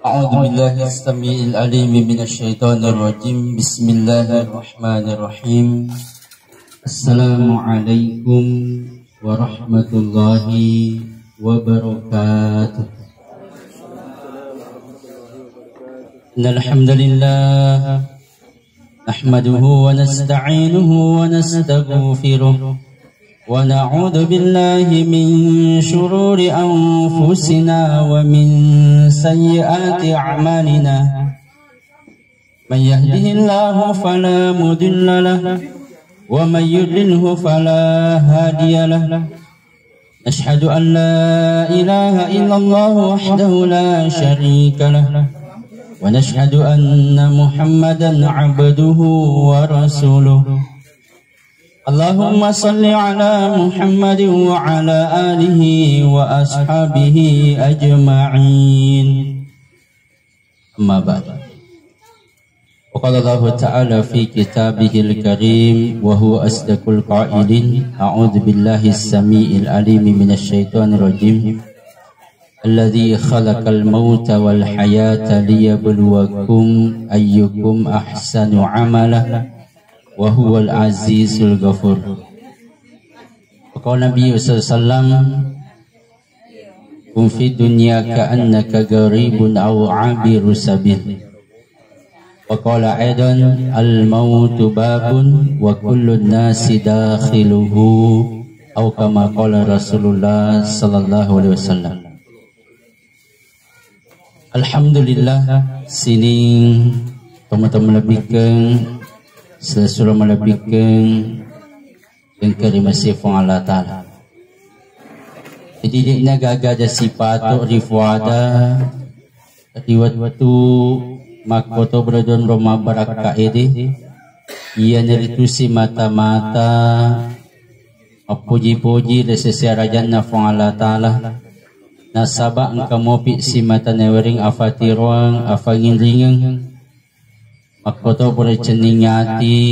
أعوذ بالله السميع العليم من الشيطان الرجيم. بسم الله الرحمن الرحيم. السلام عليكم ورحمة الله وبركاته. إن الحمد لله نحمده ونستعينه ونستغفره ونعوذ بالله من شرور أنفسنا ومن سيئات أعمالنا. من يهده الله فلا مضل له ومن يضلله فلا هادي له. نشهد أن لا إله إلا الله وحده لا شريك له ونشهد أن محمدا عبده ورسوله. اللهم صل على محمد وعلى آله وأصحابه أجمعين. أما بعد، وقال الله تعالى في كتابه الكريم وهو أصدق القائلين: أعوذ بالله السميع العليم من الشيطان الرجيم الذي خلق الموت والحياة ليبلوكم أيكم أحسن عملا وهو العزيز الغفور. وقال النبي صلى الله عليه وسلم: كن في الدنيا كأنك غريب أو عابر سبيل. وقال أيضا: الموت باب وكل الناس داخله، أو كما قال رسول الله صلى الله عليه وسلم. Alhamdulillah, sini teman-teman lebihkan sesuatu melebihkan yang kerima sifat Allah Ta'ala. Jadi dia gagal ada sifat rifwada di waktu makoto beradun Roma Baraka ini ia neritusi mata-mata puji-puji resesi rajan nafang Allah Ta'ala. Nasabak engkau mopi si mata newering afatiruang afangin ringang makoto bercening hati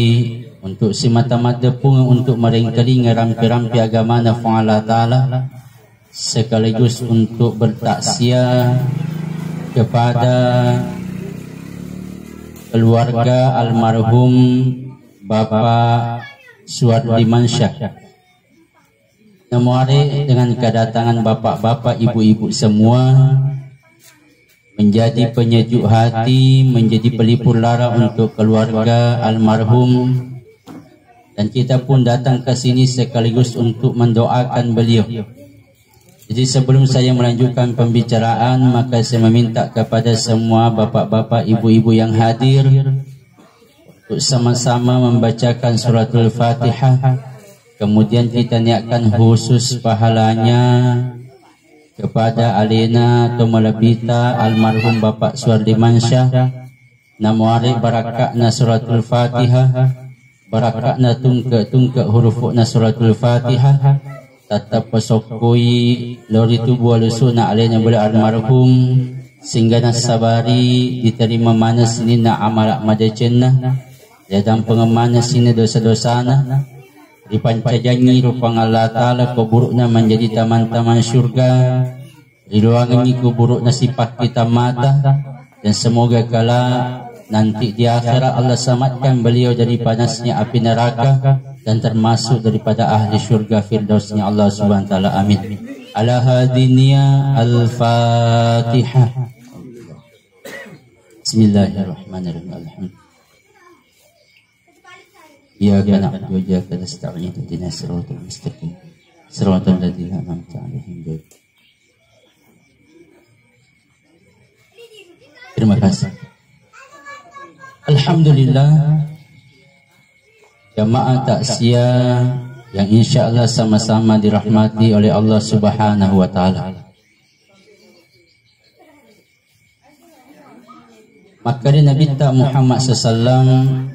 untuk si mata-mata pun untuk meringkali ngerampi-rampi agama nafang Allah Ta'ala, sekaligus untuk bertaksiah kepada keluarga almarhum Bapak Suwardi Mansyah. Namun hari dengan kedatangan bapak-bapak, ibu-ibu semua menjadi penyejuk hati, menjadi pelipur lara untuk keluarga almarhum, dan kita pun datang ke sini sekaligus untuk mendoakan beliau. Jadi sebelum saya melanjutkan pembicaraan, maka saya meminta kepada semua bapak-bapak, ibu-ibu yang hadir untuk sama-sama membacakan suratul Fatihah. Kemudian kita niatkan khusus pahalanya kepada alina atau malabita almarhum Bapak Suwardi Mansyah. Namuari barakakna suratul Fatihah, barakakna tungke hurufukna suratul Fatihah, tatap pesokui lori tubuh alusuna alina boleh almarhum sehingga nasabari diterima mana sini na amalak madajennah dan pengemana sini dosa-dosana dipancajangi rupang Allah Ta'ala kuburukna menjadi taman-taman syurga, diluangi kuburukna sifat kita mata, dan semoga kala nanti di akhirat Allah selamatkan beliau dari panasnya api neraka dan termasuk daripada ahli syurga firdausnya Allah Subhanahu wa Ta'ala. Amin. Ala hadiniya al-Fatihah. Bismillahirrahmanirrahim. Alhamdulillah. Iyyaka na'budu wa iyyaka nasta'in ihdinas siratal mustaqim siratal ladzina an'amta 'alaihim. Terima kasih. Alhamdulillah, jamaah takziah yang insyaallah sama-sama dirahmati oleh Allah Subhanahu wa Ta'ala. Maka Nabi Muhammad sallallahu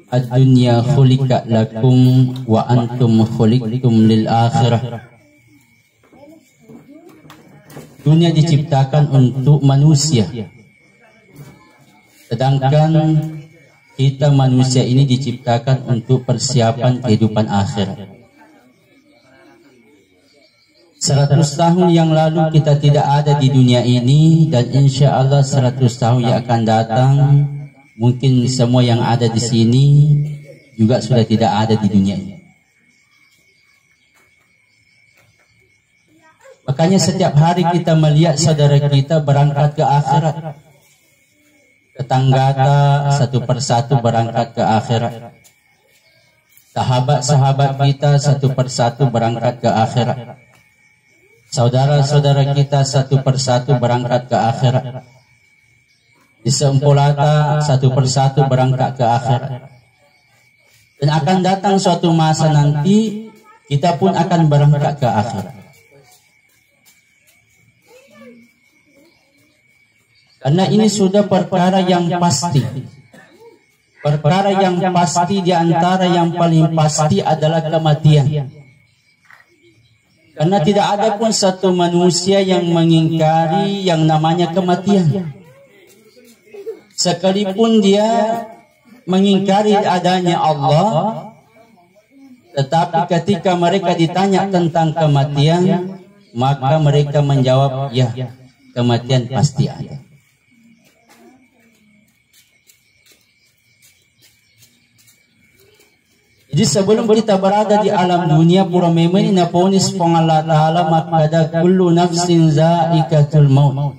ad-dunya khuliqat lakum wa antum khuliqtum lil akhirah. Dunia diciptakan untuk manusia, sedangkan kita manusia ini diciptakan untuk persiapan kehidupan akhirat. 100 tahun yang lalu kita tidak ada di dunia ini, dan insya Allah 100 tahun yang akan datang mungkin semua yang ada di sini juga sudah tidak ada di dunia ini. Makanya setiap hari kita melihat saudara kita berangkat ke akhirat. Tetanggata satu persatu berangkat ke akhirat. Sahabat-sahabat kita satu persatu berangkat ke akhirat. Saudara-saudara kita satu persatu berangkat ke akhirat. Di Sempolata satu persatu berangkat ke akhirat. Dan akan datang suatu masa nanti kita pun akan berangkat ke akhirat. Karena ini sudah perkara yang pasti. Perkara yang pasti di antara yang paling pasti adalah kematian. Karena tidak ada pun satu manusia yang mengingkari yang namanya kematian. Sekalipun dia mengingkari adanya Allah, tetapi ketika mereka ditanya tentang kematian, maka mereka menjawab, ya, kematian pasti ada. Jadi sebelum kita berada di alam dunia, pura memang na ponis pang Allah Ta'ala makada kullu nafsin za'ikatul maut.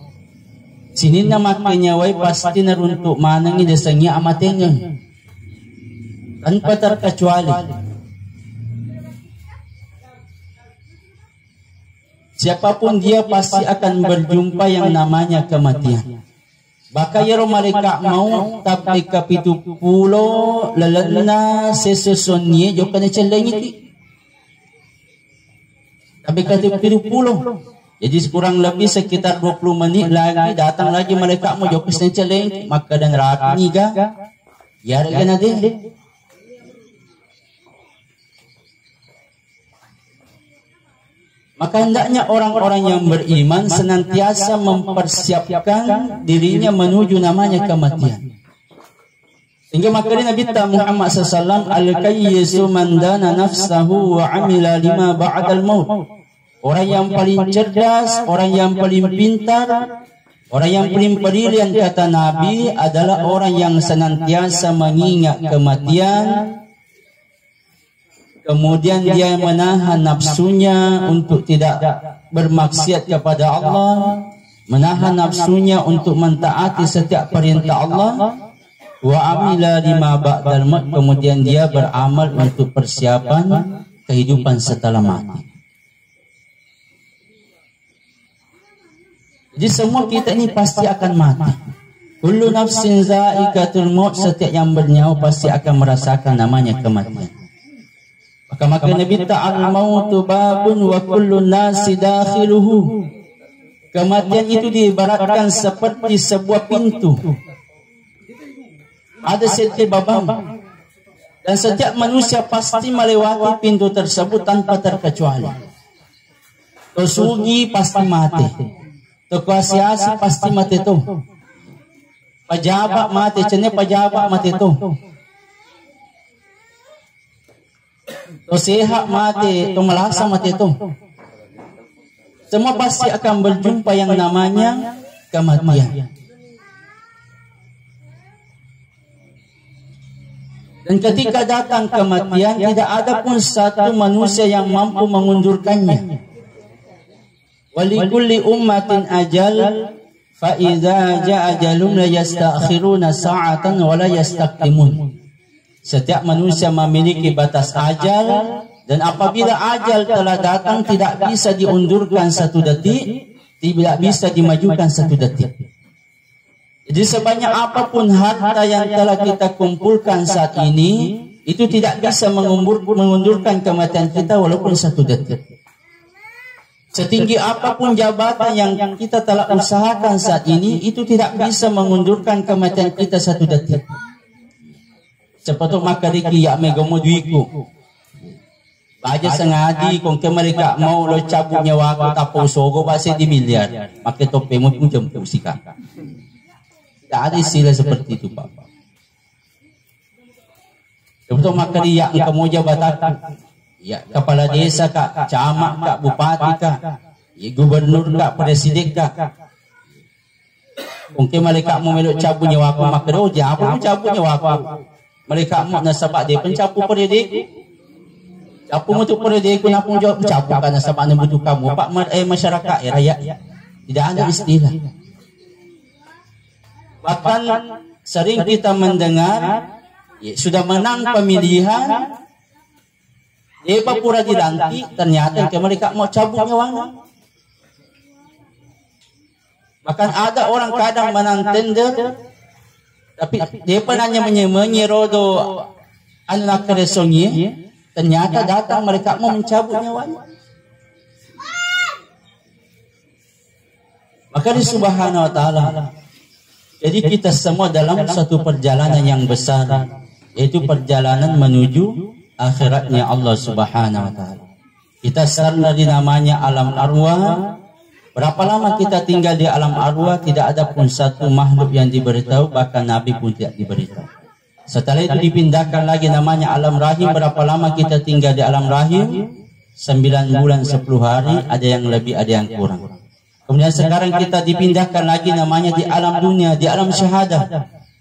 Sinin na makanyaway pasti naruntuk manang idasangnya amatenga. Tanpa terkecuali. Siapapun dia pasti akan berjumpa yang namanya kematian. Baka yaro malika mau tapi kapitu pulo lalana sesusonye jo kana chalengiti. Tapi kapitu pulo. Jadi kurang lebih sekitar 20 menit lagi datang lagi malaikat mo jo kana chaleng maka dan rapi ga. Yara kana de. Maka hendaknya orang-orang yang beriman senantiasa mempersiapkan dirinya menuju namanya kematian. Sehingga maka Nabi Muhammad SAW al-kayyisu man dana nafsahu wa amila lima ba'dal maut. Orang yang paling cerdas, orang yang paling pintar, orang yang paling brilian kata Nabi adalah orang yang senantiasa mengingat kematian. Kemudian dia menahan nafsunya untuk tidak bermaksiat kepada Allah, menahan nafsunya untuk mentaati setiap perintah Allah, wa amila lima ba'dal maut, kemudian dia beramal untuk persiapan kehidupan setelah mati. Jadi semua kita ini pasti akan mati. Kullu nafsin za'ikatul maut, setiap yang bernyawa pasti akan merasakan namanya kematian. Maka Nabi ta'ala mautu babun wa kullu nasi dakhiluhu. Kematian itu diibaratkan seperti sebuah pintu. Ada setiap babam. Dan setiap manusia pasti melewati pintu tersebut tanpa terkecuali. Tosugi pasti mati. Tokuasiasi pasti mati tu. Pejabat mati, cene pejabat mati tu. To sehat mati, to malasa mati itu. Semua pasti akan berjumpa yang namanya kematian. Dan ketika datang kematian, tidak ada pun satu manusia yang mampu mengundurkannya. Walikulli ummatin ajal, fa idza jaa ajalun la yastakhiruna sa'atan wa la yastaqdimun. Setiap manusia memiliki batas ajal, dan apabila ajal telah datang tidak bisa diundurkan satu detik, tidak bisa dimajukan satu detik. Jadi sebanyak apapun harta yang telah kita kumpulkan saat ini, itu tidak bisa mengundurkan kematian kita walaupun satu detik. Setinggi apapun jabatan yang kita telah usahakan saat ini, itu tidak bisa mengundurkan kematian kita satu detik. Seperti makariki ya megomo duiku. Baja sengadi kung ke mereka mau lo cabut nyawa aku tapo sogo pasti di miliar. Pakai tope mo pun jemput sika. Tidak ada istilah seperti itu Pak. Seperti makari ya kamu jabatan. Ya, kepala desa kak, camat kak, bupati kak, ya, gubernur kak, presiden kak. Mungkin mereka mau meluk cabut nyawa aku, maka doja apa mau cabut nyawa aku. Mereka mau nasabak dia pencapu pada dia. Capu untuk pada dia, kenapa jawab capu karena nasabak membutuh kamu. Pak masyarakat rakyat tidak ada istilah. Bahkan sering kita mendengar ya, sudah menang pemilihan, dia pura dilantik, ternyata mereka mau cabut nyawa. Bahkan ada orang kadang menang tender, tapi dia hanya menyerodo anak keresonnya, ternyata datang mereka mau mencabut nyawanya. Maka di Subhanahu wa ta'ala, jadi kita semua dalam satu perjalanan yang besar, yaitu perjalanan menuju akhiratnya Allah Subhanahu wa ta'ala. Kita sekarang dari namanya alam arwah. Berapa lama kita tinggal di alam arwah, tidak ada pun satu makhluk yang diberitahu, bahkan Nabi pun tidak diberitahu. Setelah itu dipindahkan lagi namanya alam rahim. Berapa lama kita tinggal di alam rahim? 9 bulan 10 hari, ada yang lebih, ada yang kurang. Kemudian sekarang kita dipindahkan lagi namanya di alam dunia, di alam syahadah.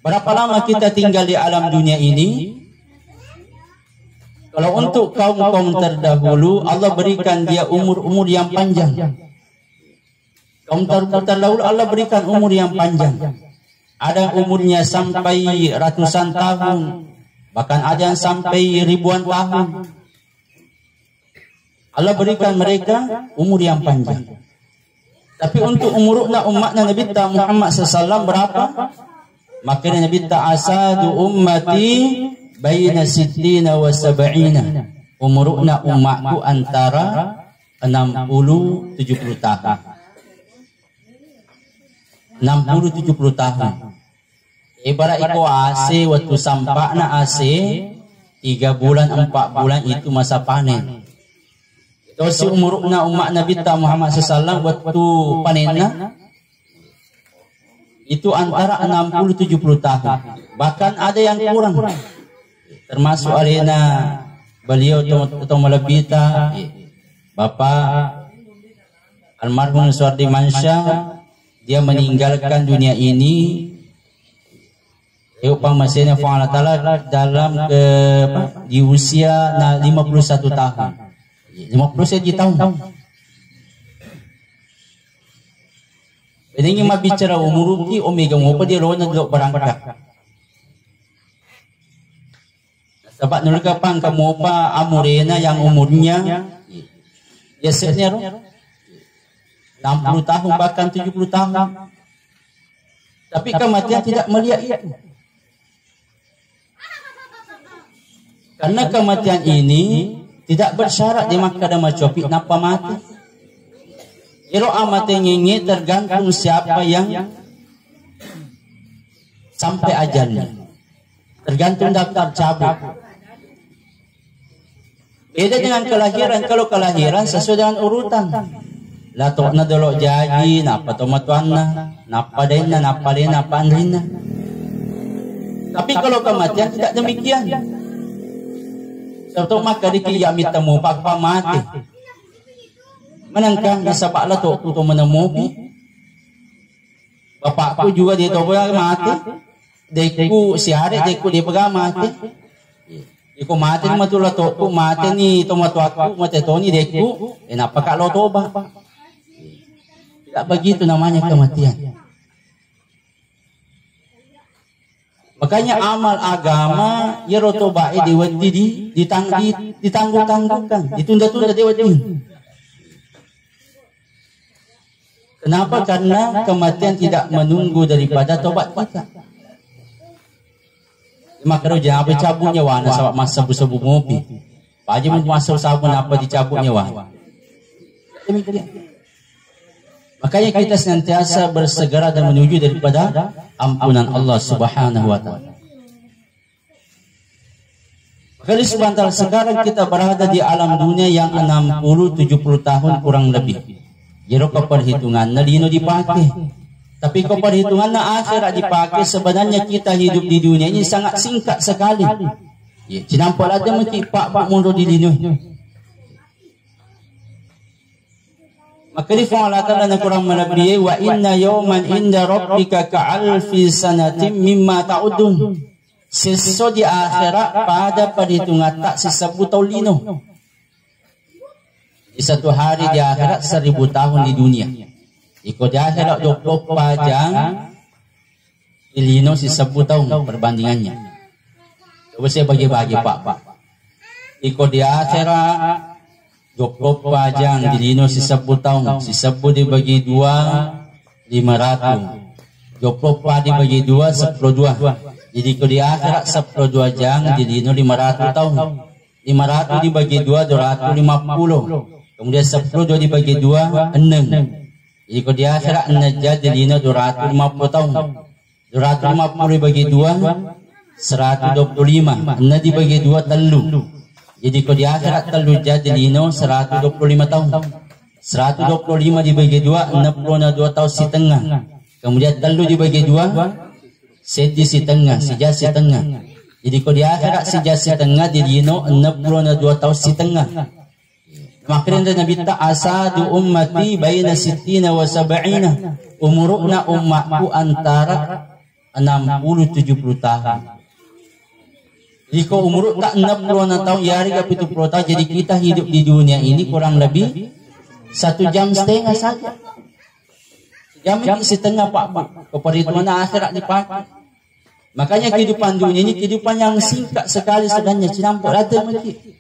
Berapa lama kita tinggal di alam dunia ini? Kalau untuk kaum-kaum terdahulu, Allah berikan dia umur-umur yang panjang. Kaum terdahulu Allah berikan umur yang panjang. Ada umurnya sampai ratusan tahun, bahkan ada yang sampai ribuan tahun. Allah berikan mereka umur yang panjang. Tapi untuk umurna umatna Nabi Muhammad SAW berapa? Maka Nabi asadu ummati baina sittina wa sab'ina. Umurna umatku antara 60-70 tahun. 60-70 tahun. Ibarat iko AC waktu sampakna AC 3 bulan 4 bulan itu masa panen. Itu si umurna umat Nabi Muhammad SAW waktu panenna itu antara 60-70 tahun. Bahkan ada yang kurang. Termasuk alena beliau atau melebita Bapak almarhum Suwardi Mansyah. Dia meninggalkan dunia ini masihnya Allah Ta'ala dalam di usia 51 tahun. 51 tahun. Jadi ini bicara umur ki omega ngopo dia lawan dok berangkat. Sebab nurga pang kamu apa amurena yang umurnya ya setnya 60 tahun bahkan 70 tahun. Tapi kematian tidak melihat itu. Karena kematian ini tidak bersyarat di Makkah dan Macopi napa mati. Iro amate ngingi tergantung siapa yang sampai ajalnya. Tergantung daftar cabut. Beda dengan kelahiran. Kalau kelahiran sesuai dengan urutan. Lato na dolo jadi, napa tomatuan na, napa din na, napa din, napa anrin na. Tapi kalau kematian tidak demikian. Sebab maka dikiyamit temu pagpamati. Menangkan nasa bakla to kuto menemupi. Bapakku juga dia to mati. Deku si hari deku dia pegang mati. Iko mati ni matula to ku mati ni tomatuaku mati to ni deku. Napa kalau to ba? Tidak begitu namanya kematian. Makanya amal agama ya roto bae diweti ditangguh-tangguhkan, ditunda-tunda diweti. Kenapa? Karena kematian tidak menunggu daripada tobat kita. Maka jangan apa cabut nyawa na sebab masa sebu ngopi. Pak Haji masuk sabun apa dicabut nyawa. Demikian. Makanya kita senantiasa bersegera dan menuju daripada ampunan Allah Subhanahu wa ta'ala. Kali sebentar sekarang kita berada di alam dunia yang 60-70 tahun kurang lebih. Jadi keperhitungan nalino dipakai. Tapi keperhitungan na akhirat dipakai, sebenarnya kita hidup di dunia ini sangat singkat sekali. Cinampak ada mencipak pak mundur di lino. Maka di Allah Ta'ala nak kurang melebihi wa inna yawman inda rabbika ka'alfi sanatim mimma ta'udun. Sesuatu di akhirat pada perhitungan tak sesebu tahun lino. Di satu hari di akhirat 1000 tahun di dunia. Iko di akhirat 20 pajang di lino sesebu tahun perbandingannya. Coba saya bagi-bagi Pak. Iko di akhirat 20 pajang di lino sesebu tahun. Sesebu dibagi 2 500. 20 pa dibagi 2 12. Jadi kalau di akhirat 12 jang di lino 500 tahun. 500 dibagi 2 250. Kemudian 10 dibagi 2 6. Jadi kalau di akhirat najah di lino 250 tahun. 250 dibagi 2 125. 6 dibagi 2 telu. Jadi kalau di akhirat telu jadi lino 125 tahun. 125 dibagi 2 62 tahun setengah. Kemudian telu dibagi 2 sedi setengah, sejah setengah. Jadi kalau di akhirat sejah setengah di lino 62 tahun setengah. Makanya Nabi tak asadu ummati baina sittina wa sab'ina. Umurukna ummatku antara 60-70 tahun. Jadi kalau umur tak 60 tahun, ya hari ke 70 tahun, jadi kita hidup di dunia ini kurang lebih 1,5 jam saja. Jam setengah Pak. Keperhitungan akhirat dipakai. Makanya kehidupan dunia ini kehidupan yang singkat sekali sebenarnya. Cinampak rata mati.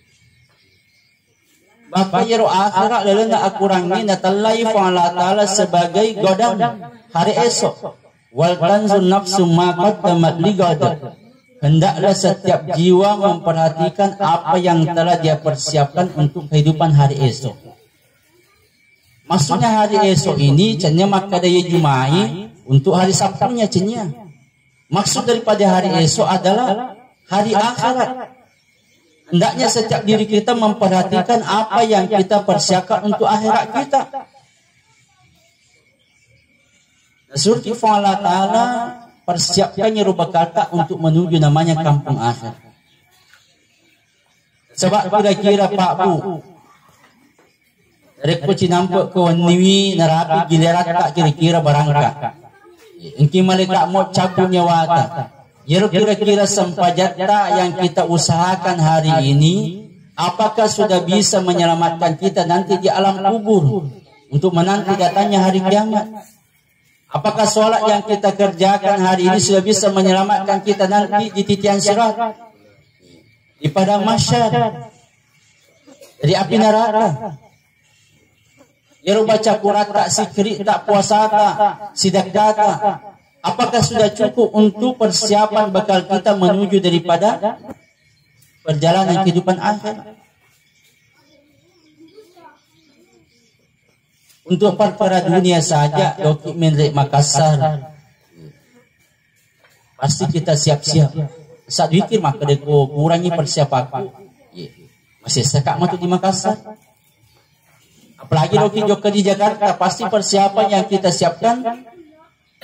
Maka ya akhirat lalu nak akurangi natalai Allah Ta'ala sebagai godam hari esok. Wal tanzun nafsu ma qaddamat li ghad. Hendaklah setiap jiwa memperhatikan apa yang telah dia persiapkan untuk kehidupan hari esok. Maksudnya hari esok ini cenya maka daya Jumai untuk hari Sabtunya cenya. Maksud daripada hari esok adalah hari akhirat. Hendaknya setiap diri kita memperhatikan apa yang kita persiapkan untuk akhirat kita. Surti Allah Ta'ala persiapkannya rubah kata untuk menuju namanya kampung akhir. Sebab kira-kira Pak Bu dari kuci nampak ke waniwi narapi gilirat tak kira-kira barangka. Engki malaikat mau cabut nyawa tak. Kira-kira sempajata yang kita usahakan hari ini, apakah sudah bisa menyelamatkan kita nanti di alam kubur untuk menanti datangnya hari kiamat? Apakah sholat yang kita kerjakan hari ini sudah bisa menyelamatkan kita nanti di titian sirat, di padang mahsyar, dari api neraka? Ya baca Quran tak, zikir tak, puasa tak, sedekah tak. Apakah sudah cukup untuk persiapan bekal kita menuju daripada perjalanan kehidupan akhir? Untuk perkara dunia saja, Dr. Menrik Makassar, pasti kita siap-siap. Saat pikir maka deko kurangi persiapanku, masih sekak matu di Makassar. Apalagi Dr. Joko di Jakarta, pasti persiapan yang kita siapkan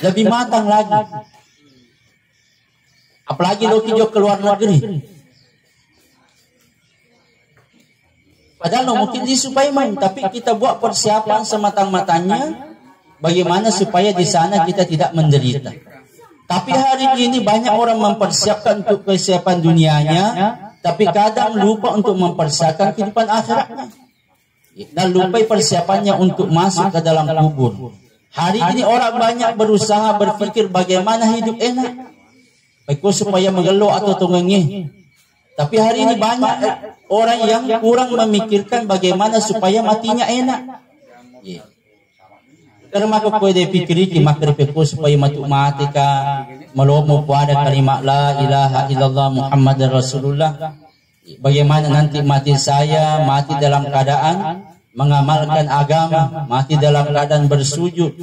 lebih matang lagi. Apalagi Loki jauh keluar negeri. Padahal mungkin disupai main, tapi kita buat persiapan sematang-matangnya bagaimana supaya di sana kita tidak menderita. Tapi hari ini banyak orang mempersiapkan untuk persiapan dunianya, tapi kadang lupa untuk mempersiapkan kehidupan akhiratnya. Dan lupa persiapannya untuk masuk ke dalam kubur. Hari ini orang banyak berusaha berpikir bagaimana hidup enak. Baik supaya mengeluh atau tunggangi. Tapi hari ini banyak orang yang kurang memikirkan bagaimana supaya matinya enak. Karena maka kau dia pikir maka dia supaya mati ka melomo pada kalimat la ilaha illallah Muhammad Rasulullah. Bagaimana nanti mati saya mati dalam keadaan mengamalkan agama, mati dalam keadaan bersujud,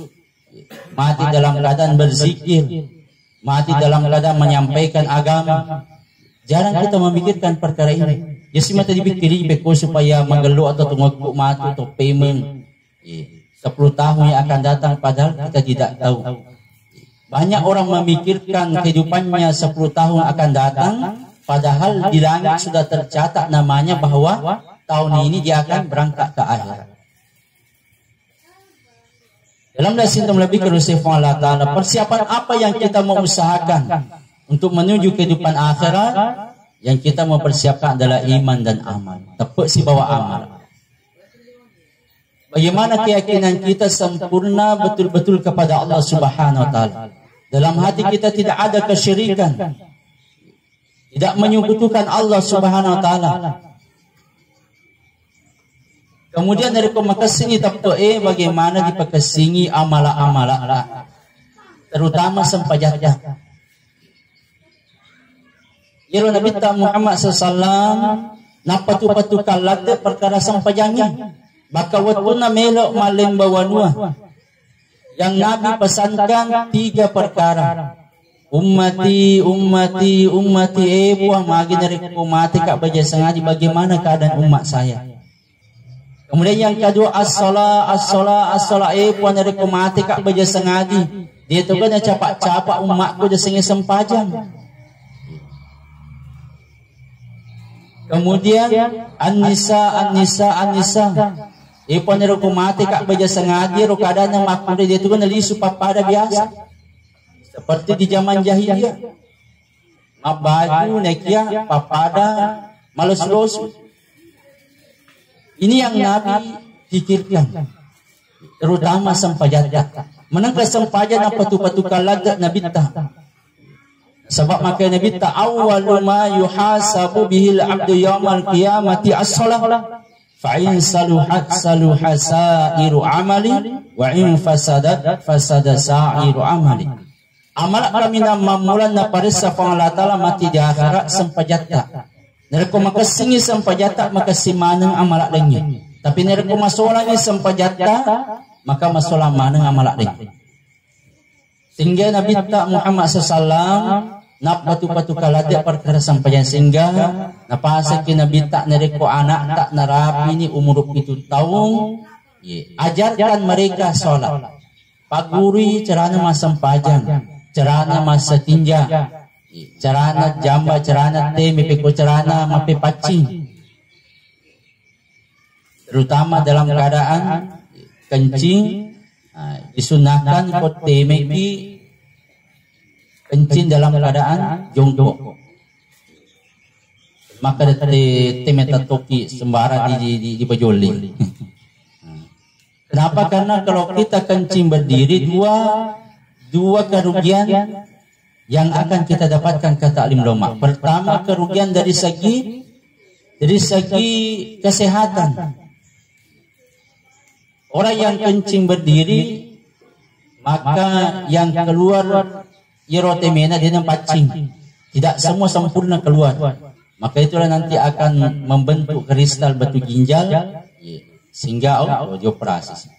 mati dalam keadaan berzikir, mati dalam keadaan menyampaikan agama. Jarang kita memikirkan perkara ini. Jadi mata dipikiri beko supaya mengeluh atau tunggu mati atau payment 10 tahun yang akan datang, padahal kita tidak tahu. Banyak orang memikirkan kehidupannya 10 tahun akan datang, padahal di langit sudah tercatat namanya bahwa tahun ini dia akan berangkat ke akhirat. Dalam sintom lebih kerusif Allah Ta'ala, persiapan apa yang kita mau usahakan untuk menuju kehidupan akhirat? Yang kita mau persiapkan adalah iman dan amal. Tepuk si bawa amal. Bagaimana keyakinan kita sempurna betul-betul kepada Allah Subhanahu Wa Ta'ala. Dalam hati kita tidak ada kesyirikan, tidak menyekutukan Allah Subhanahu Wa Ta'ala. Kemudian dari pemakasingi tapto bagaimana dipakasingi amala-amala, terutama sempajatnya. Ya Nabi Muhammad SAW napatu-patu kalate perkara sempajangnya. Maka waktu na melok malim bawanua. Yang Nabi pesankan 3 perkara. Ummati, ummati, ummati. Buah magi dari ummati kak baca sengaja bagaimana keadaan umat saya. Kemudian yang kedua as-salah, as-salah, as-salah. Buah dari ummati kak baca sengaja. Dia tu kan capak-capak umatku dia sengaja sempajang. Kemudian an-nisa, an-nisa, an-nisa. Ipon ni ruko mati kak baca sengaja rukada ng makmuri dia tu kan nalisu papada biasa. Seperti di zaman jahiliyah. Mabaju, nekia, papada, malus-lus. Ini yang Nabi pikirkan. Terutama sempajat. Menangkah sempajat na patu-patu kalagat Nabi ta. Sebab maka Nabi ta awwalu ma yuhasabu bihil abdu yawmal qiyamati as-salah. Fa'in saluhat saluha sa'iru amali wa in fasadat fasada sa'iru amali. Amal kami na mamulan na parisa Allah Ta'ala mati di akhirat sempajata. Nirko makasingi sempajata makasimanang amalak lagi. Tapi nirko masolanya sempajata maka masolah manang amalak lagi. Sehingga Nabi Muhammad SAW nap patu-patu kalade perkara sampayan sehingga napasa Nabi tak nereko anak tak narapi ni umur 7 tahun ajarkan mereka sholat paguri carana masampajan carana masa tinja carana jamba carana teme peko carana mape pacing terutama dalam keadaan kencing disunahkan ko teme ki kencing dalam keadaan jongkok. Maka temeta toki sembara di bajoli. Kenapa? Karena kalau kita kencing berdiri dua kerugian yang akan kita dapatkan kata alim ulama. Pertama kerugian dari segi kesehatan. Orang yang kencing berdiri maka yang keluar yerotemena dia pacing. Tidak semua sempurna keluar. Maka itulah nanti akan membentuk kristal batu ginjal sehingga dioperasi.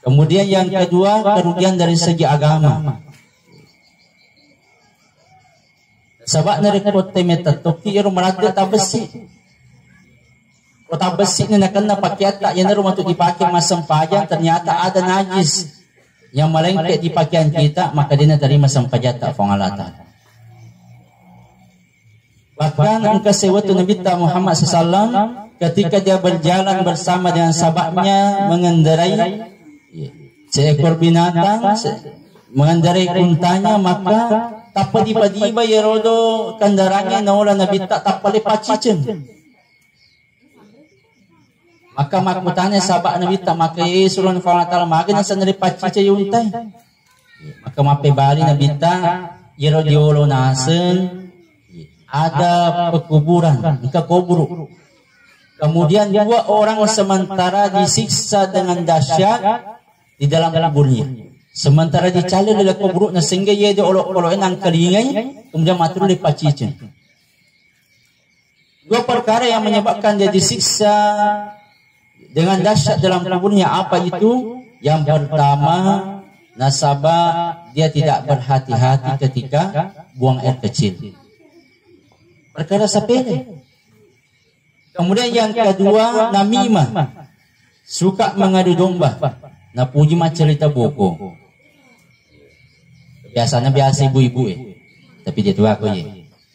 Kemudian yang kedua kerugian dari segi agama. Sebab dari kota metatoki merata tak besi. Kota besi ni nak kena pakai tak yang rumah tu dipakai masa sempajan ternyata ada najis yang melengket di pakaian kita, maka dia terima sampajata fa'alata. Bahkan engkau sewatu Nabi Muhammad SAW ketika dia berjalan bersama dengan sahabatnya mengendarai seekor binatang, mengendarai untanya, maka tapadi-padiba yerodo kendaranya naula Nabi tak tapale pacicen. Maka makmutanya sahabat Nabi tak makai surun Allah Ta'ala makin nasa naripacica yuntai. Maka mape bali Nabi tak yero diolo nasen ada pekuburan ika kubur. Kemudian 2 orang sementara disiksa dengan dahsyat di dalam kuburnya. Sementara dicari dalam kubur sehingga ia diolok-olokin ang kalingai kemudian matur dipacica. 2 perkara yang menyebabkan dia disiksa dengan dahsyat dalam kuburnya apa itu? Yang pertama, nasabah dia tidak berhati-hati ketika buang air kecil. Perkara sepele. Kemudian yang kedua, namimah. Suka mengadu domba. Nah puji mah cerita boko. Biasanya biasa ibu-ibu tapi dia tua aku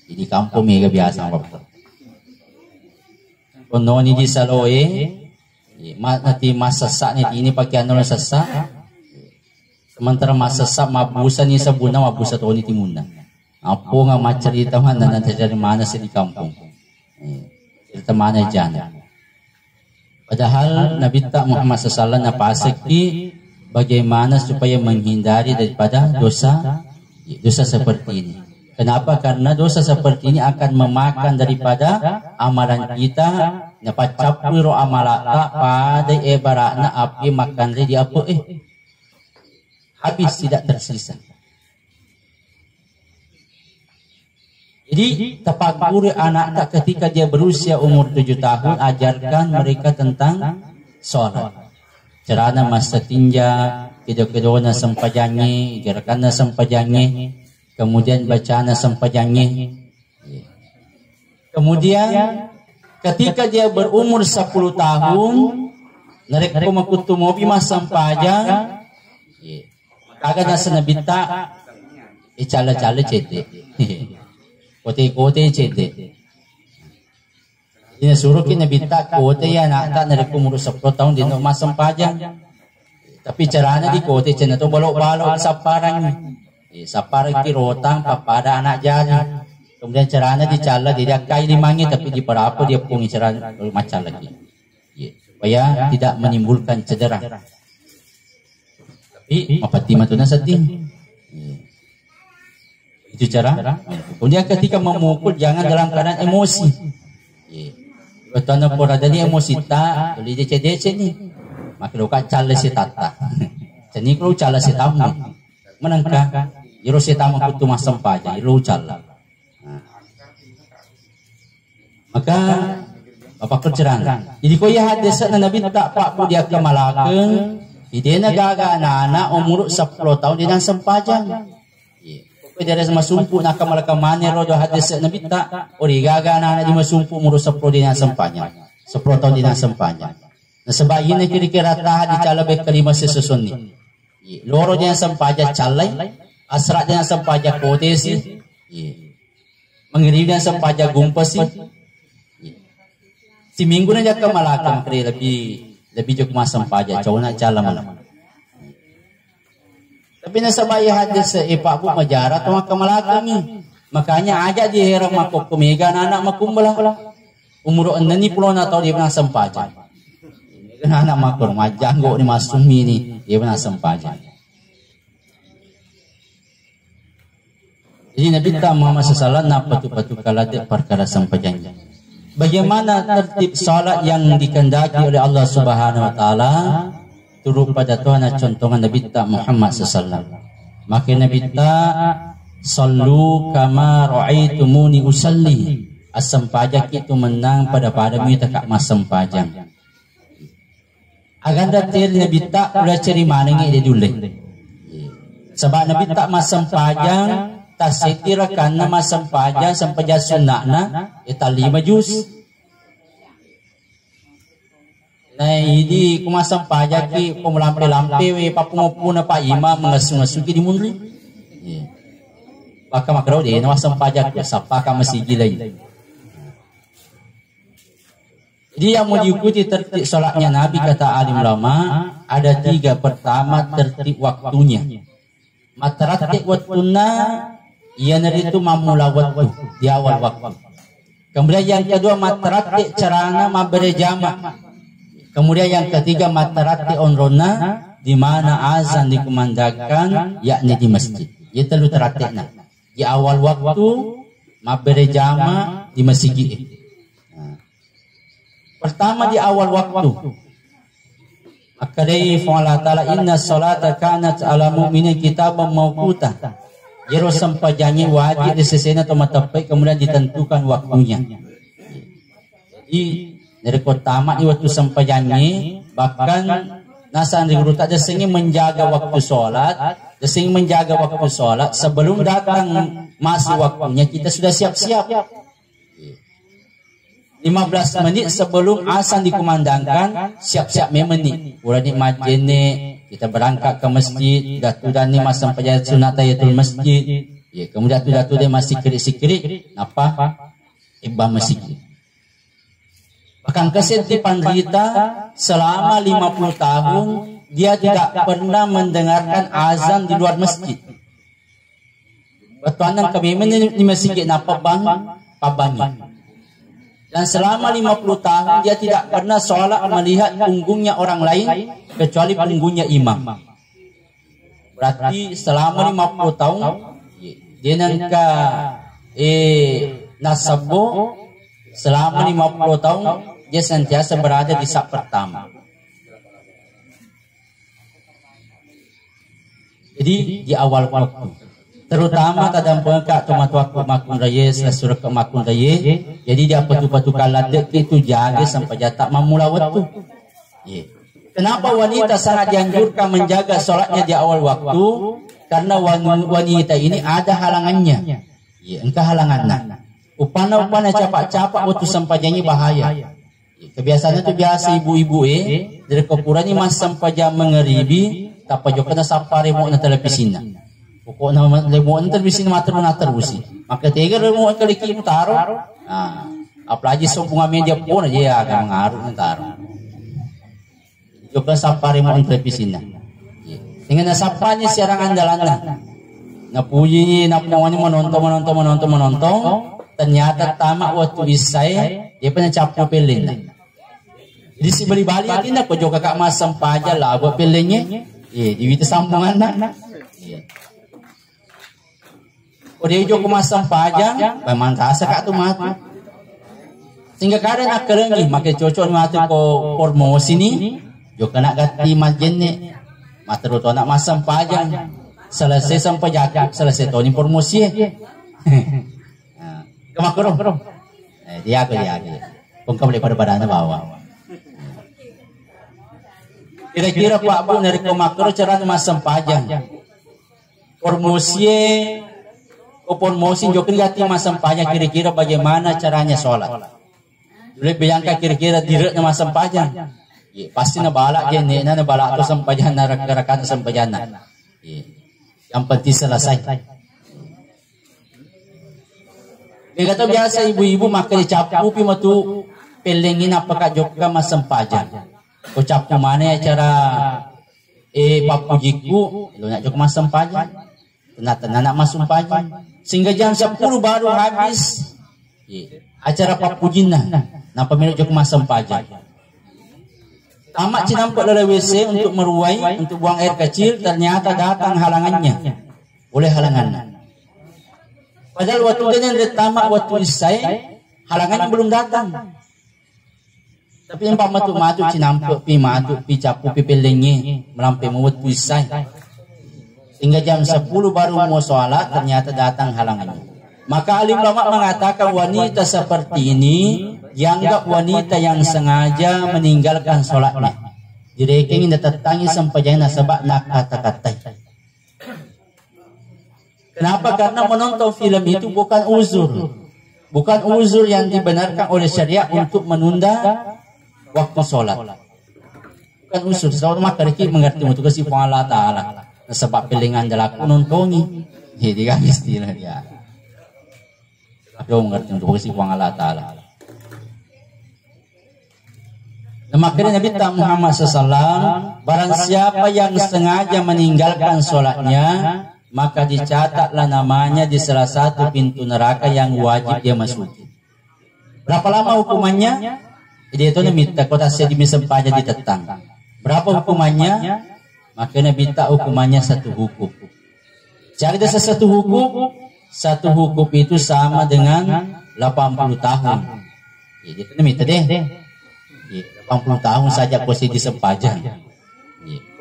di kampung mega biasa apa. Kono ni di saloe Nanti mas sesak ini pakai anu sesak. Sementara mas sesak mabusa ni sabuna mabusa to ni timuna. Apo nga macerita man nanti dari mana sih di kampung. Cerita mana jana. Padahal Nabi Muhammad SAW napasik bagaimana supaya menghindari daripada dosa seperti ini. Kenapa? Karena dosa seperti ini akan memakan daripada amalan kita. Napacapuro amalata pada ibaratna api makan di apa habis tidak tersisa. Jadi tapaguri anak tak ketika dia berusia umur 7 tahun, ajarkan mereka tentang sholat. Carana masa tinja, kedua-kedua sempajangnya, gerakan sempajangnya, kemudian bacaan sempajangnya. Kemudian ketika dia berumur 10 tahun, mereka makutu mobi mas sempajang, agak nasa nabita, cala-cala cete. Kote-kote cete. Ini suruh kita nabita kote ya nak tak mereka umur 10 tahun di mas sempajang. Tapi caranya di kote cina tu balok-balok saparang. Saparang kirotang papada anak jari. Kemudian caranya dicala dia kai limangi tapi di apa dia pungi cara macam lagi. Supaya tidak menimbulkan cedera. Tapi mapati matuna sedih. Itu cara. Kemudian ketika memukul jangan dalam keadaan emosi. Betul nak pora dari emosi tak, boleh dece-dece ni. Maka luka cala si tata. Jadi kalau cala si tamu, menangkah. Jero si tamu kutu masam paja, jero cala. Maka apa kerjaan? Jadi kau ya hadis na Nabi tak pak pu dia kemalakan. Dia nagaga anak-anak umur 10 tahun dia dan sempajang. Dia ada masumpu nak kamalakaman ya rodo hadis Nabi tak. Ori gaga anak-anak di masumpu umur 10 dia dan sempajang. 10 tahun dia dan sempajang. Nah sebab ini kira-kira tahan dicala baik kelima sesusun ni. Loro dia sempajang calai, asrak dia sempajang kote si. Mengirim dia sempajang gumpas si. Si minggu na dia kamalakam kira lebih jauh masam paja, cowok nak cala malam. Tapi nasa bayar hadis ipak pun majarah tu maka malakam ni. Makanya ajak dia heram makuk kumiga anak makumbalah. Umur 60 na tahun dia pernah sempaja. Anak makuk majanggo ni masumi ni dia pernah sempaja. Jadi Nabi Muhammad SAW nak patu-patu kaladik perkara sempajanya. Bagaimana tertib salat yang dikehendaki oleh Allah Subhanahu wa taala turut pada Tuhan contohan Nabi Muhammad sallallahu. Maka Nabi sallu kama ra'aitumuni usalli. Asam pajak itu menang pada kita kak masam pajang. Agar datil Nabi udah cari mana dia dulu. Sebab Nabi masam pajang tasitira karena masam pajang sampaja sunnahna eta 5 juz. Nah ini kumasam pajak ki pemelampe-lampe we papungupuna pa imam mengasu-ngasu ki di mundri. Maka makrau dia masam pajak ya sapa ka masigi lain. Jadi yang mau diikuti tertib salatnya Nabi kata alim ulama ada 3. Pertama tertib waktunya. Mataratik waktuna ia itu mamula waktu di awal waktu. Kemudian yang kedua mataratik carana mabere jama'. Kemudian yang ketiga matarati onrona di mana azan dikumandangkan yakni di masjid. Ia telu teratikna. Di awal waktu mabere jama di masjid. Pertama di awal waktu. Maka dari Allah Ta'ala inna salata kanat ala mu'minin kitaban mawquta. Jero sampajangi wajib disesena atau matapai kemudian ditentukan waktunya. Jadi dari pertama di waktu sampajangi bahkan nasan di guru tak desing menjaga waktu sholat, desing menjaga waktu sholat sebelum datang masuk waktunya kita sudah siap-siap. 15 menit sebelum azan dikumandangkan siap-siap menit. Udah di majene kita berangkat ke masjid, datu ni masam pajak sunat tahiyatul masjid. Ya, kemudian datu dia masih kiri-kiri apa? Ibah masjid. Akan keset di Pandrita selama 50 tahun dia tidak pernah mendengarkan azan di luar masjid. Batuanan kami di masjid napabang pabangi. Dan selama 50 tahun dia tidak pernah sholat melihat punggungnya orang lain kecuali punggungnya imam. Berarti selama 50 tahun dia nangka nasabo selama 50 tahun dia sentiasa berada di saf pertama. Jadi di awal waktu, terutama tadam pengkak tomat waktu makun raya surah ke makun raya, jadi dia patu-patu kaladet itu jaga sampai jatah memula waktu. Kenapa wanita sangat dianjurkan menjaga sholatnya di awal waktu? Karena wanita ini ada halangannya. Engkau halangan. Upana capak-capak waktu sampajanya bahaya. Kebiasaannya itu biasa ibu-ibu dari kepuranya mas sampajah mengeribi. Tapi juga kena sapa remote na televisin na. Pokoknya remote na televisin na terusi. Maka tiga remote kali kita taruh. Apalagi sumpungan media pun aja ya akan mengaruh taruh. Juga sapa remote na televisin na. Dengan nasapanya siaran andalan na. Napuji napuannya menonton. Ternyata tamak waktu isai dia pernah capu pelin na. Jadi si bali-bali atin na juga kakak mas sampaja lah buat pelinnya. Di wita sambungan na. O dia jo kumasang pajang, memang kasa ka tu mati. Sehingga kada nak kerengi, makai cocok mati ko promosi ni, jo kena gati majen ni, mati roto nak masang pajang, selesai sampai jaga, selesai tu ni promosi. Kemakro, dia. Kau boleh pada badan bawah. Kira-kira Pak Bu dari komakro cara masam pajang. Promosi jokin gati masam pajang kira-kira bagaimana caranya sholat. Boleh bayangkan kira-kira direk na masam pajang. Pasti na balak dia na balak atau sampajang na rakan sampajang na. Yang penting selesai. Kata biasa ibu-ibu maka dicapu pi matu pelengin apakah jokka masam pajang. Ucap mana ya cara papujiku lu nak jok masam pajang tenang nak masuk pajang sehingga jam 10 baru habis acara papujina na pemilik jok masam pajang tamat cinampak dalam WC untuk meruai untuk buang air kecil ternyata datang halangannya oleh halangan padahal waktu dia tamat waktu isai halangannya belum datang. Tapi yang pamatu-matu cinampak pi matu pi capu pi pelengi melampai mewet pisai. Hingga jam 10 baru mau sholat ternyata datang halangan. Maka alim ulama mengatakan wanita seperti ini dianggap wanita yang sengaja meninggalkan sholatnya. Jadi ingin datangi sampai jangan sebab nak kata-kata. Kenapa? Karena menonton film itu bukan uzur. Bukan uzur yang dibenarkan oleh syariat untuk menunda waktu sholat. Bukan usul. Sebab maka kita mengerti untuk kasih Allah Ta'ala. Sebab pilihan dalam nontongi. Jadi kan istilah dia. Aku mengerti untuk kasih Allah Ta'ala. Makanya Nabi Muhammad SAW, barang siapa yang sengaja meninggalkan sholatnya, maka dicatatlah namanya di salah satu pintu neraka yang wajib dia masuki. Berapa lama hukumannya? Jadi itu minta kota saya dimisem pajak ditetang. Berapa hukumannya? Maka minta hukumannya satu hukum. Cari ada satu hukum itu sama dengan 80 tahun. Jadi itu minta deh. 80 tahun saja posisi sempajang.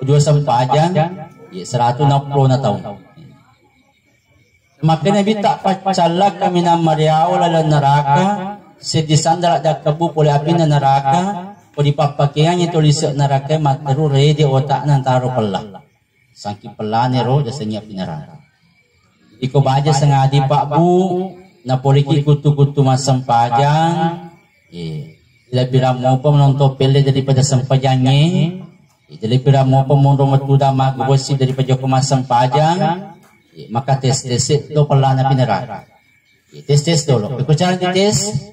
Kedua sempajang 160 tahun. Maka Nabi tak pacalak kami nama riau lalu neraka. Sedisandal ada kebu oleh api na neraka o di papakiannya tulis neraka materu redi otak nan taruh pelah sangki pelah nero jasanya api neraka iko baja sengadi Pak Bu na poliki kutu-kutu masam pajang lebih ramah menonton pele daripada sempajangnya lebih ramah menonton matuda magosi daripada masam pajang maka tes itu pelah api neraka tes dulu iko cara tes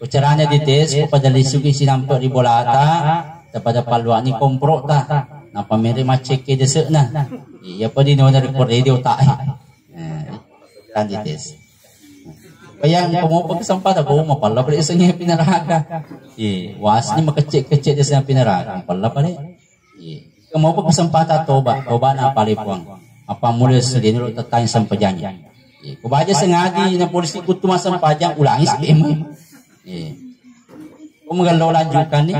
Caranya dites kepada lisugi sinampak di bolata kepada paluan ni komprok ta. Napa meri macek ke desek na. Iya pa din na record radio ta. Kan dites. Kaya kamu pag kesempatan ko mapala pala isa niya pinaraga. Was ni makecek-kecek desa pinaraga. Mapala pala. Kamu pag kesempatan toba na palipuang. Apa mulai sedih dulu tetanya sampajanya. Kau baca sengadi na polisi kutu masam pajang ulangi SPM. Kau mengalau lanjutkan ni.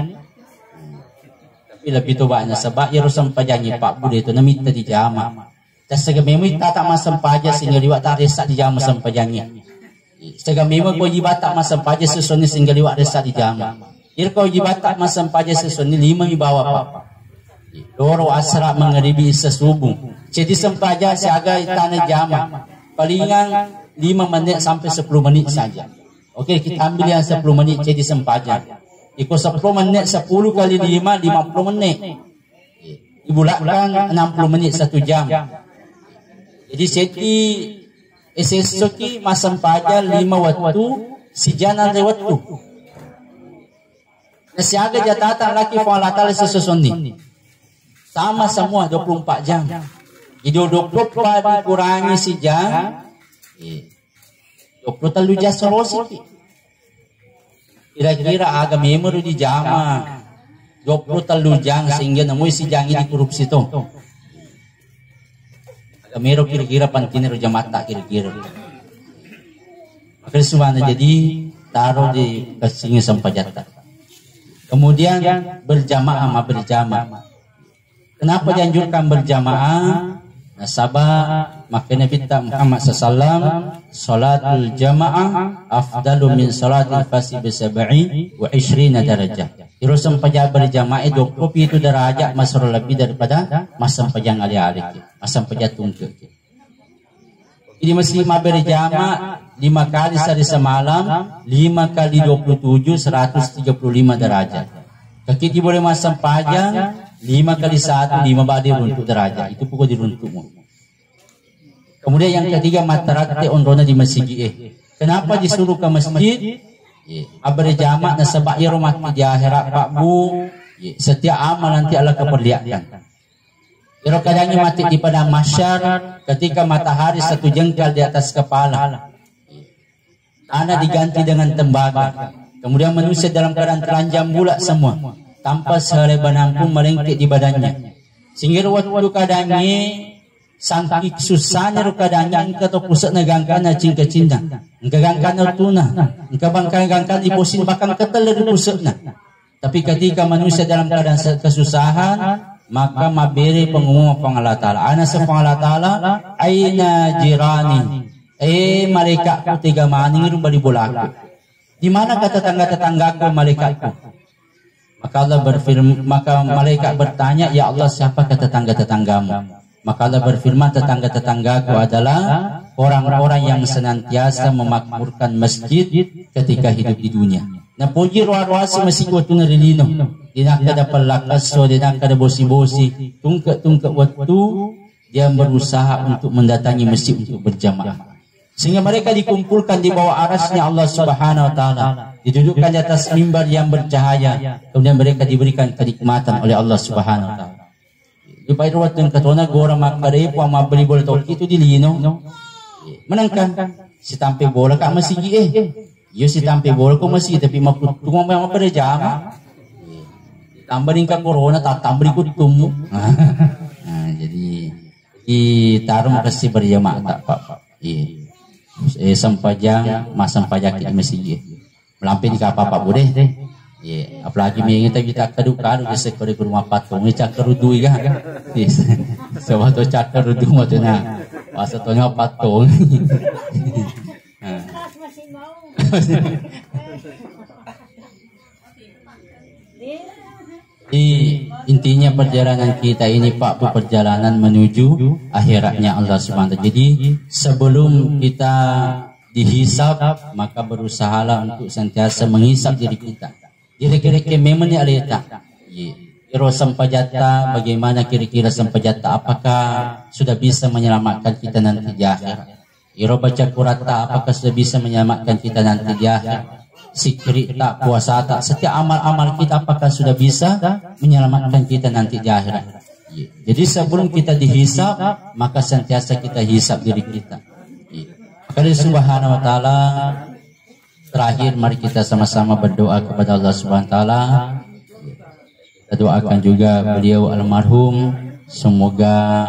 Tapi lebih tu banyak sebab ya rusam pajangnya Pak Budi itu namita di jama. Dan segamemu tak masam pajak sehingga liwat tak resak di jama masam pajangnya. Segamemu kau jibat tak masam pajak sesuatu sehingga liwat resak di jama. Jadi kau jibat tak masam pajak sesuatu 5 bawa Pak. Doro asra mengeribi sesubung. Jadi sempaja siaga tanah jama. Palingan 5 menit sampai 10 menit saja. Okey, kita ambil yang 10 menit jadi sempaja. Ikut 10 menit 10 kali 5 50 menit. Dibulatkan 60 menit 1 jam. Jadi seti esesoki masam paja 5 waktu sijana lewat tu. Siaga jatatan laki fa'alatal sesusundi. Sama semua 24 jam. Jadi 24 dikurangi sejam 23 jam sorosi. Kira-kira agak memori di jama 23 jam sehingga namui si jang ini korupsi tu. Agak mero kira-kira pantinir jamata kira-kira. Maka semuanya jadi taruh di kasingnya sampajata. Kemudian berjamaah. Kenapa dianjurkan berjamaah? Nasabah maka Nabi Muhammad SAW salatul jamaah afdalu min salatil fasi bisab'i wa 20 darajah. Terus sampajang berjamaah 20 itu derajat masuk lebih daripada masa sampajang ali-ali. Masa sampajang tunggu. Jadi muslimah berjamaah 5 kali sehari semalam 5 kali 27 135 derajat. Kaki boleh masa sampajang 5 kali 1 5 badi runtuk derajat. Itu pukul diruntukmu. Kemudian yang ketiga matarate ondona di masjid. Kenapa disuruh ke masjid? Berjamaah na sebab ya rumah di akhirat Pak Bu. Setiap amal nanti Allah keperlihatkan. Iro kadangnya mati di padang mahsyar ketika matahari 1 jengkal di atas kepala. Tanah diganti dengan tembaga. Kemudian manusia dalam keadaan telanjang bulat semua. Tanpa sehelai benang pun melengket di badannya. Sehingga waktu kadangnya sangki susahnya kadangnya engkau tu pusat negangkan cing kecindang. Engkau gangkan tuna. Engkau bangkan di posin bahkan ketel dari pusatnya. Tapi ketika manusia dalam keadaan kesusahan, maka maberi pengumuman Allah Ta'ala. Ana sepengala Ta'ala, aina jirani. Malaikatku 3 maning rubah di bolaku. Di mana kata tetangga-tetanggaku malaikatku? Maka Allah berfirman, maka malaikat bertanya, ya Allah siapa kata tetangga-tetanggamu? Maka Allah berfirman, tetangga-tetanggaku adalah orang-orang yang senantiasa memakmurkan masjid ketika hidup di dunia. Nah puji ruah-ruasi masih waktu narilino. Dinak kada pelakaso, dinak kada bosi-bosi. Tungkak-tungkak waktu dia berusaha untuk mendatangi masjid untuk berjamaah. Sehingga mereka dikumpulkan di bawah arasnya Allah Subhanahu Wa Taala, didudukkan di atas mimbar yang bercahaya, kemudian mereka diberikan kenikmatan oleh Allah Subhanahu Wa Taala. Di pairuat dan katona gora makarepo ang mabeli bola toki itu dilino, menangkan si tampe bola kak masih yo si tampe bola ko masih tapi makutung ang mga jama, tambahin ka corona tatambri kutum. Jadi taruh kasih berjamaah tak pak. Sampajang mas sampajak kita masih melampir di kapal Pak Bude. Apalagi mengingat kita kaduk-kaduk di sektor rumah patung ini cakar rudu ya. Sebab tu cakar rudu macamnya. Maksudnya patung. Intinya perjalanan kita ini Pak, perjalanan menuju akhiratnya Allah Subhanahu wa taala. Jadi sebelum kita dihisab, maka berusahalah untuk sentiasa menghisab diri kita. Kira-kira memang ni alita. Iro sampajata, bagaimana kira-kira sampajata, apakah sudah bisa menyelamatkan kita nanti di akhirat? Iro baca kurata, apakah sudah bisa menyelamatkan kita nanti di akhirat? zikir tak, puasa tak, setiap amal-amal kita apakah sudah bisa menyelamatkan kita nanti di akhirat. Jadi sebelum kita dihisab, maka sentiasa kita hisab diri kita. Maka Allah Subhanahu wa taala, terakhir mari kita sama-sama berdoa kepada Allah Subhanahu wa taala. Kita doakan juga beliau almarhum, semoga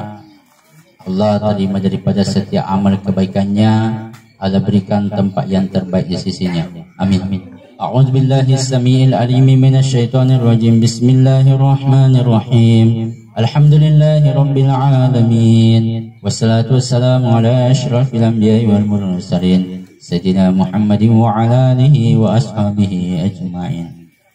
Allah terima daripada setiap amal kebaikannya, Allah berikan tempat yang terbaik di sisinya. Amin. A'udzu billahi as-sami'il 'alim minasy syaithanir rajim. Bismillahirrahmanirrahim. Alhamdulillahi rabbil alamin. Wassalatu wassalamu ala asyrafil anbiya'i wal mursalin sayyidina Muhammadin wa ala alihi wa ashabihi ajma'in.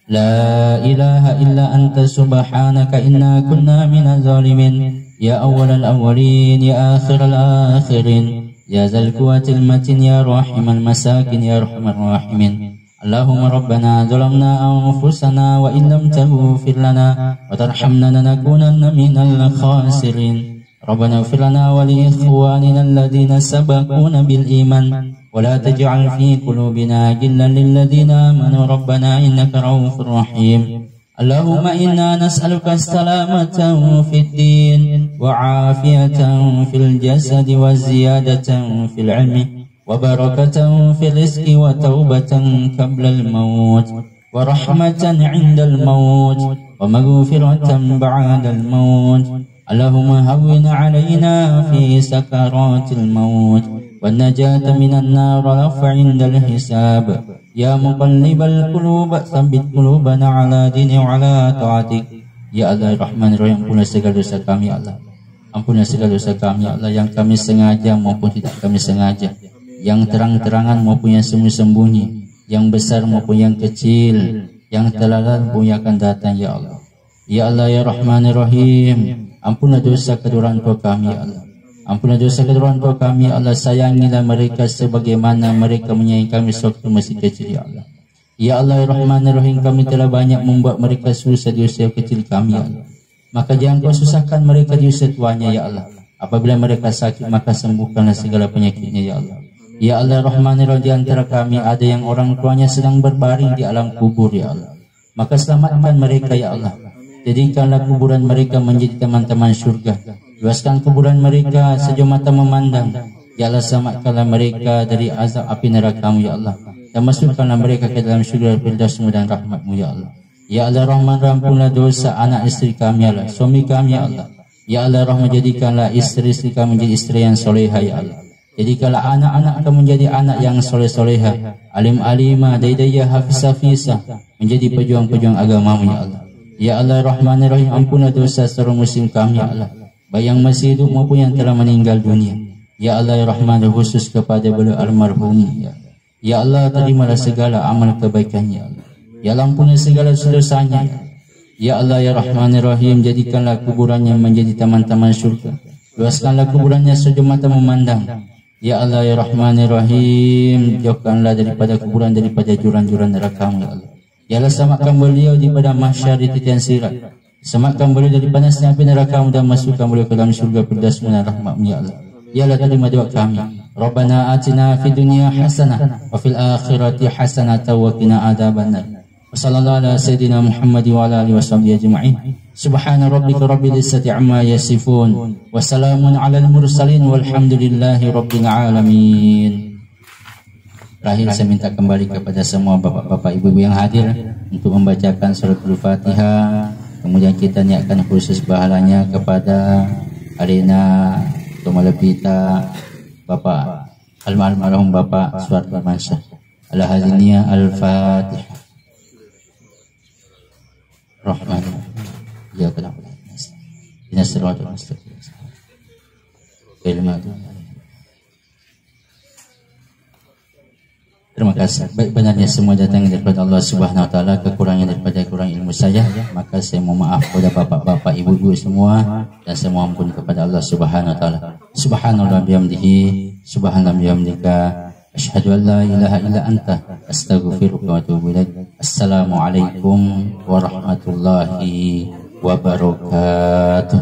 La ilaha illa anta subhanaka inna kunna minaz zalimin. Ya awwalal awwalin, ya akhiral akhirin, ya zal quwwatil matin, ya rahimal masakin, ya arhamar rahimin. Allahumma rabbana zalamna anfusana wa in lam taghfir lana wa tarhamna lanakunanna minal khasirin. Rabbana ighfir lana wa li ikhwanina alladhina sabaquna bil iman wa la taj'al fi qulubina ghillan lil ladzina amanu rabbana innaka ra'ufur rahim. Allahumma inna nas'aluka salamatan fid din wa afiyatan fil jasadi wa ziyadatan fil ilmi wa barakatan fil rizqi wa taubatan qabla al maut wa rahmatan 'inda al maut wa maghfiratan ba'da al maut. Allahumma hawwin 'alaina fi sakaratil maut wan najata minan nar wa 'inda al hisab. Ya muqallibal qulub, tsabbit qulubana ala dini wa ala ta'atik. Ya Allah Rahman Rahim, ampunilah segala dosa kami Allah. Ampunilah segala dosa kami Allah, yang kami sengaja maupun tidak kami sengaja, yang terang-terangan maupun yang sembunyi-sembunyi, yang besar maupun yang kecil, yang telah lalu maupun yang akan datang ya Allah. Ya Allah ya Rahman Rahim, ampunilah dosa kedua orang tua kami ya Allah. Ampunilah dosa kedua orang tua kami ya Allah. Sayangilah mereka sebagaimana mereka menyayangi kami sewaktu masih kecil ya Allah. Ya Allah ya Rahman Rahim, kami telah banyak membuat mereka susah di usia kecil kami ya Allah. Maka jangan kau susahkan mereka di usia tuanya ya Allah. Apabila mereka sakit, maka sembuhkanlah segala penyakitnya ya Allah. Ya Allah Rahman Rahim, di antara kami ada yang orang tuanya sedang berbaring di alam kubur ya Allah. Maka selamatkan mereka ya Allah. Jadikanlah kuburan mereka menjadi teman-teman surga. Luaskan kuburan mereka sejauh mata memandang. Ya Allah, selamatkanlah mereka dari azab api neraka-Mu ya Allah, dan masukkanlah mereka ke dalam syurga Firdaus-Mu dan rahmat-Mu ya Allah. Ya Allah Rahman, ampunilah dosa anak istri kami ya Allah, suami kami ya Allah. Ya Allah Rahman, jadikanlah istri-istri kami menjadi istri yang soleha ya Allah. Jadikanlah anak-anak kami menjadi anak yang soleh-soleha, alim-alimah, daidayah, hafizah-hafizah, menjadi pejuang-pejuang agama-Mu ya Allah. Ya Allah Rahman Rahim, ampunilah dosa seluruh muslim kami ya Allah, baik yang masih hidup maupun yang telah meninggal dunia. Ya Allah ya Rahman, khusus kepada beliau almarhum ya. Ya Allah, terimalah segala amal kebaikannya ya Allah. Ya Allah, ampuni segala dosanya ya. Ya Allah ya Rahman Rahim, jadikanlah kuburannya menjadi taman-taman surga. Luaskanlah kuburannya sejauh mata memandang. Ya Allah ya Rahman Rahim, jauhkanlah daripada kuburan, daripada jurang-jurang neraka-Mu ya Allah. Ya Allah, selamatkan beliau di pada mahsyar di titian sirat. Selamatkan beliau dari panasnya api neraka-Mu dan masukkan beliau ke dalam surga Firdaus-Mu dan rahmat-Mu ya Allah. Ya Allah, terima doa kami. Rabbana atina fid dunya hasanah wa fil akhirati hasanah wa qina adzabannar. Wassallallahu ala sayyidina Muhammad wa ala alihi washabbihi ajma'in. Subhana rabbika rabbil izzati amma yasifun wa salamun alal mursalin walhamdulillahi rabbil alamin. Terakhir saya minta kembali kepada semua bapak-bapak, ibu-ibu yang hadir untuk membacakan suratul Fatihah. Kemudian kita niatkan khusus pahalanya kepada Arena Tomalepita, Bapak almarhum Bapak Suwardi Mansyah. Al-Haziniyah Al-Fatihah. Rahman. Ya Allah. Inasiratul mustaqim. Terima kasih. Baik, benarnya semua datang daripada Allah Subhanahu wa taala, kekurangan daripada kurang ilmu saya, maka saya mohon maaf kepada bapak-bapak, ibu-ibu semua, dan saya mohon ampun kepada Allah Subhanahu wa taala. Subhanallah bihamdihi, subhanallah bihamdika, asyhadu an la ilaha illa anta, astaghfiruka wa atubu ilaik. Assalamualaikum warahmatullahi wabarakatuh.